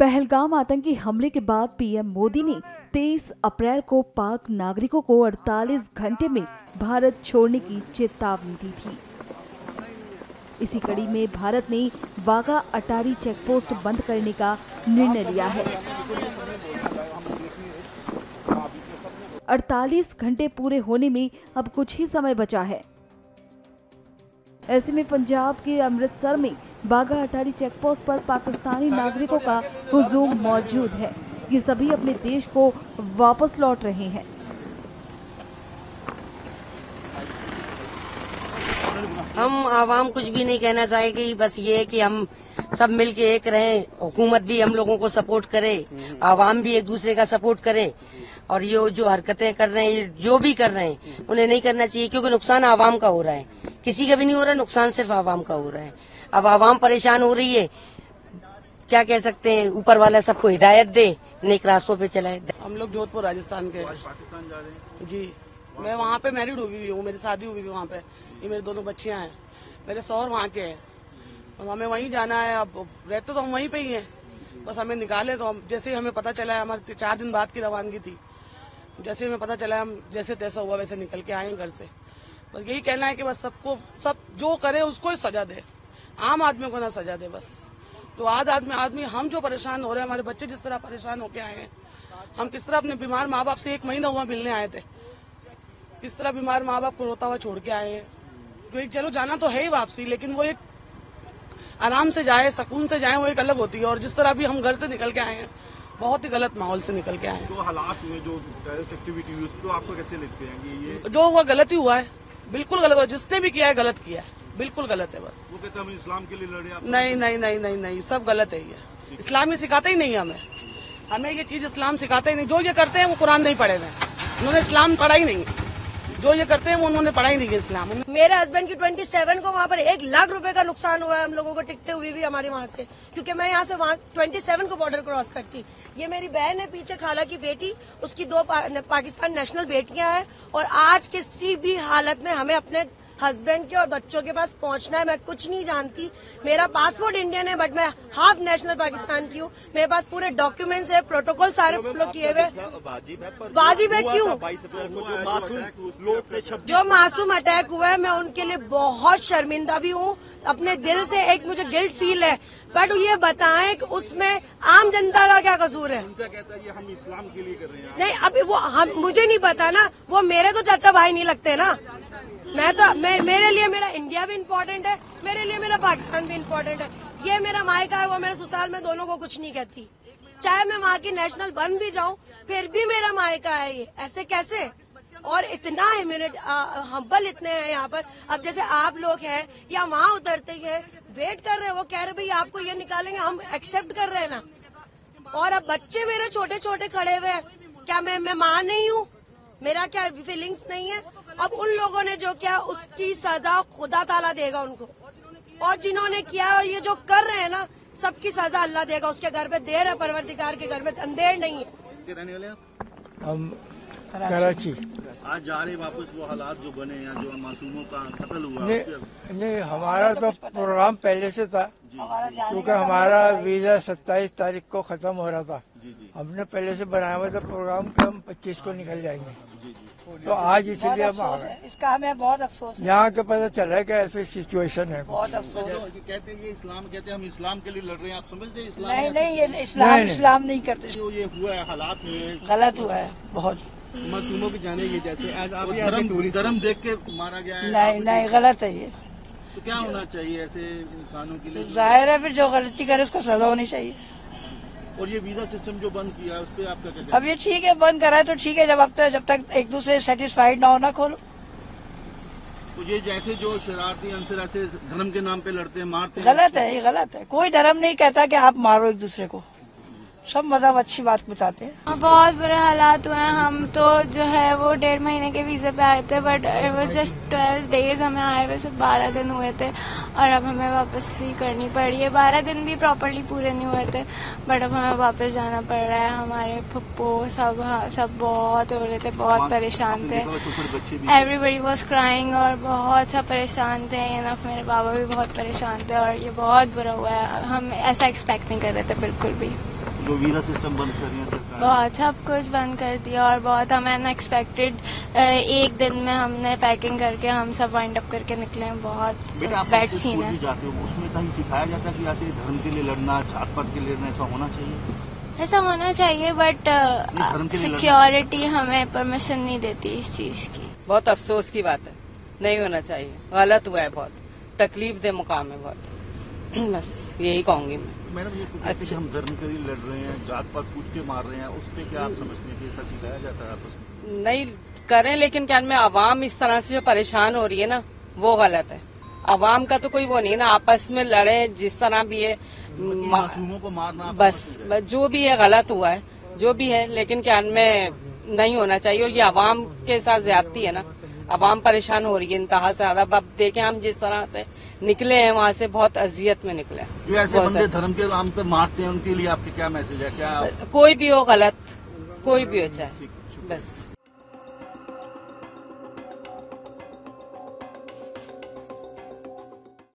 पहलगाम आतंकी हमले के बाद पीएम मोदी ने 23 अप्रैल को पाक नागरिकों को 48 घंटे में भारत छोड़ने की चेतावनी दी थी। इसी कड़ी में भारत ने वाघा अटारी चेकपोस्ट बंद करने का निर्णय लिया है। 48 घंटे पूरे होने में अब कुछ ही समय बचा है। ऐसे में पंजाब के अमृतसर में वाघा अटारी चेकपोस्ट पर पाकिस्तानी नागरिकों का हुजूम मौजूद है। ये सभी अपने देश को वापस लौट रहे हैं। हम आवाम कुछ भी नहीं कहना चाहेगी, बस ये है कि हम सब मिलके एक रहें, हुकूमत भी हम लोगों को सपोर्ट करे, आवाम भी एक दूसरे का सपोर्ट करे। और ये जो हरकतें कर रहे हैं, जो भी कर रहे हैं, उन्हें नहीं करना चाहिए, क्योंकि नुकसान आवाम का हो रहा है, किसी का भी नहीं हो रहा, नुकसान सिर्फ आवाम का हो रहा है। अब आवाम परेशान हो रही है, क्या कह सकते हैं, ऊपर वाला सबको हिदायत दे, नेक रास्तों पे चलाए। हम लोग जोधपुर राजस्थान के पाकिस्तान जा रहे हैं जी। मैं वहाँ पे मैरिड हुई हूँ, मेरी शादी हुई भी वहाँ पे, ये मेरी दोनों बच्चियाँ हैं, मेरे शौहर वहाँ के हैं और हमें वहीं जाना है। अब रहते तो हम वहीं पे ही हैं, बस हमें निकाले तो हम, जैसे ही हमें पता चला है, हमारे 4 दिन बाद की रवानगी थी, जैसे हमें पता चला हम जैसे तैसा हुआ वैसे निकल के आए घर से। बस यही कहना है कि बस सबको, सब जो करे उसको ही सजा दे, आम आदमी को ना सजा दे बस। तो आदमी हम जो परेशान हो रहे हैं, हमारे बच्चे जिस तरह परेशान होके आए हैं, हम किस तरह अपने बीमार माँ बाप से 1 महीना हुआ मिलने आए थे, किस तरह बीमार माँ बाप को रोता हुआ छोड़ के आए हैं। जो एक चलो जाना तो है ही वापसी, लेकिन वो एक आराम से जाए, सुकून से जाए, वो एक अलग होती है। और जिस तरह भी हम घर से निकल के आए हैं, बहुत ही गलत माहौल से निकल के आए हैं। जो हालात हुए, जो टेररिस्ट एक्टिविटी हुई, तो आपको कैसे लगते हैं कि ये जो हुआ गलत ही हुआ है, बिल्कुल गलत हुआ, जिसने भी किया है गलत किया है, बिल्कुल गलत है। बस वो कहते हैं हम इस्लाम के लिए लड़े, आप नहीं नहीं नहीं नहीं नहीं, सब गलत है। ये इस्लाम ही सिखाते ही नहीं हमें ये चीज इस्लाम सिखाते ही नहीं। जो ये करते हैं वो कुरान नहीं पढ़े हुए, उन्होंने इस्लाम पढ़ा ही नहीं। जो ये करते हैं वो उन्होंने पढ़ा ही नहीं है इस्लाम। मेरे हस्बैंड की 27 को वहाँ पर 1 लाख रुपए का नुकसान हुआ है हम लोगों को, टिकटें हुई भी हमारे वहाँ से, क्योंकि मैं यहाँ से वहाँ 27 को बॉर्डर क्रॉस करती। ये मेरी बहन है, पीछे खाला की बेटी, उसकी 2 पाकिस्तान नेशनल बेटियां हैं। और आज किसी भी हालत में हमें अपने हस्बैंड के और बच्चों के पास पहुंचना है। मैं कुछ नहीं जानती, मेरा पासपोर्ट इंडियन है, बट मैं हाफ नेशनल पाकिस्तान की हूँ। मेरे पास पूरे डॉक्यूमेंट्स है, प्रोटोकॉल सारे फॉलो किए हुए। वाजिब है क्यों? जो मासूम अटैक हुआ है, मैं उनके लिए बहुत शर्मिंदा भी हूँ, अपने दिल से एक मुझे गिल्ट फील है। बट ये बताएं कि उसमें आम जनता का क्या कसूर है? कहता है ये हम इस्लाम के लिए कर रहे हैं। नहीं, अभी वो मुझे नहीं पता ना, वो मेरे तो चाचा भाई नहीं लगते ना। मेरे लिए मेरा इंडिया भी इम्पोर्टेंट है, मेरे लिए मेरा पाकिस्तान भी इम्पोर्टेंट है। ये मेरा मायका है, वो मेरे ससुराल में, दोनों को कुछ नहीं कहती। चाहे मैं वहाँ की नेशनल बन भी जाऊँ, फिर भी मेरा मायका है ये। ऐसे कैसे? और इतना हम्बल इतने हैं यहाँ पर। अब जैसे आप लोग हैं या वहाँ उतरते हैं, वेट कर रहे हैं, वो कह रहे भाई आपको ये निकालेंगे, हम एक्सेप्ट कर रहे हैं ना। और अब बच्चे मेरे छोटे छोटे खड़े हुए हैं, क्या मैं माँ नहीं हूँ? मेरा क्या फीलिंग्स नहीं है? अब उन लोगों ने जो किया उसकी सजा खुदा ताला देगा उनको, और जिन्होंने किया और ये जो कर रहे हैं ना, सबकी सजा अल्लाह देगा। उसके घर पे देर है, परवरदिगार के घर में अंधेर नहीं है। रहने वाले आप? हम कराची। आज जा रहे वापस, वो हालात जो बने हैं, जो मासूमों का कत्ल हुआ। नहीं, हमारा तो प्रोग्राम पहले से था, क्योंकि हमारा वीजा 27 तारीख को खत्म हो रहा था। हमने पहले से बनाया हुआ था प्रोग्राम कि हम 25 को निकल जाएंगे। तो आज इसलिए हम आ गए। इसका हमें बहुत अफसोस है। यहाँ के पता चल रहा है कि ऐसी सिचुएशन है। बहुत अफसोस है। कहते हैं ये इस्लाम, कहते हैं हम इस्लाम के लिए लड़ रहे हैं, आप समझते हैं इस्लाम? नहीं, ये इस्लाम नहीं करते। जो ये हुआ है हालात में, गलत हुआ है बहुत। मासूमों की जाने की, जैसे आज आप धर्म देख के मारा गया है। नहीं, गलत है ये। तो क्या होना चाहिए ऐसे इंसानों के लिए? जाहिर है फिर जो गलती करे उसको सजा होनी चाहिए। और ये वीजा सिस्टम जो बंद किया है, उस पर आपका क्या? अब ये ठीक है, बंद करा है तो ठीक है, जब तक एक दूसरे सेटिस्फाइड ना हो ना खोलो। तो ये जैसे जो शरारती अंसर ऐसे धर्म के नाम पे लड़ते हैं, मारते हैं, गलत है, ये गलत है। कोई धर्म नहीं कहता कि आप मारो एक दूसरे को, सब मजहब अच्छी बात बताते हैं। बहुत बुरे हालात हुए हैं। हम तो जो है वो 1.5 महीने के वीजे पे आए थे, but it was just 12 days हमें आए हुए, सिर्फ 12 दिन हुए थे, और अब हमें वापसी करनी पड़ी है। 12 दिन भी प्रॉपर्ली पूरे नहीं हुए थे, बट अब हमें वापस जाना पड़ रहा है। हमारे पप्पो सब बहुत हो रहे थे, बहुत परेशान थे। एवरीबडी वॉज क्राइंग और बहुत सा परेशान थे। इनफ मेरे बाबा भी बहुत परेशान थे, और ये बहुत बुरा हुआ है। हम ऐसा एक्सपेक्ट नहीं कर रहे थे बिल्कुल भी। जो वीजा सिस्टम बंद कर रही है सरकार? बहुत सब कुछ बंद कर दिया और बहुत हमें अनएक्सपेक्टेड एक दिन में हमने पैकिंग करके हम सब वाइंड अप करके निकले हैं। बहुत बैड सीन है। जाते हो उसमें कहीं सिखाया जाता है कि ऐसे धर्म के लिए लड़ना, जात पात के लिए लड़ना, ऐसा होना चाहिए? ऐसा होना चाहिए बट सिक्योरिटी हमें परमिशन नहीं देती इस चीज की। बहुत अफसोस की बात है, नहीं होना चाहिए, गलत हुआ है, बहुत तकलीफ दे मुकाम है बहुत। बस यही कहूंगी मैं। मैडम ये अच्छा, हम धर्म के लिए लड़ रहे हैं, जात पात पूछ के मार रहे हैं, उस पर क्या आप समझते हैं कि ऐसा सिखाया जाता है आपस में? नहीं करें, लेकिन क्या में आवाम इस तरह से जो परेशान हो रही है ना, वो गलत है। आवाम का तो कोई वो नहीं ना, आपस में लड़े जिस तरह भी है, मासूमों को मारना, बस जो भी है गलत हुआ है, जो भी है, लेकिन क्या में नहीं होना चाहिए। ये आवाम के साथ ज्यादती है ना, आवाम परेशान हो रही है इंतहा से ज्यादा। अब देखें हम जिस तरह से निकले हैं वहाँ से, बहुत अजियत में निकले। जो ऐसे बंदे धर्म के नाम पे मारते हैं, उनके लिए आपके क्या मैसेज है? क्या कोई भी हो गलत, कोई भी हो चाहे, बस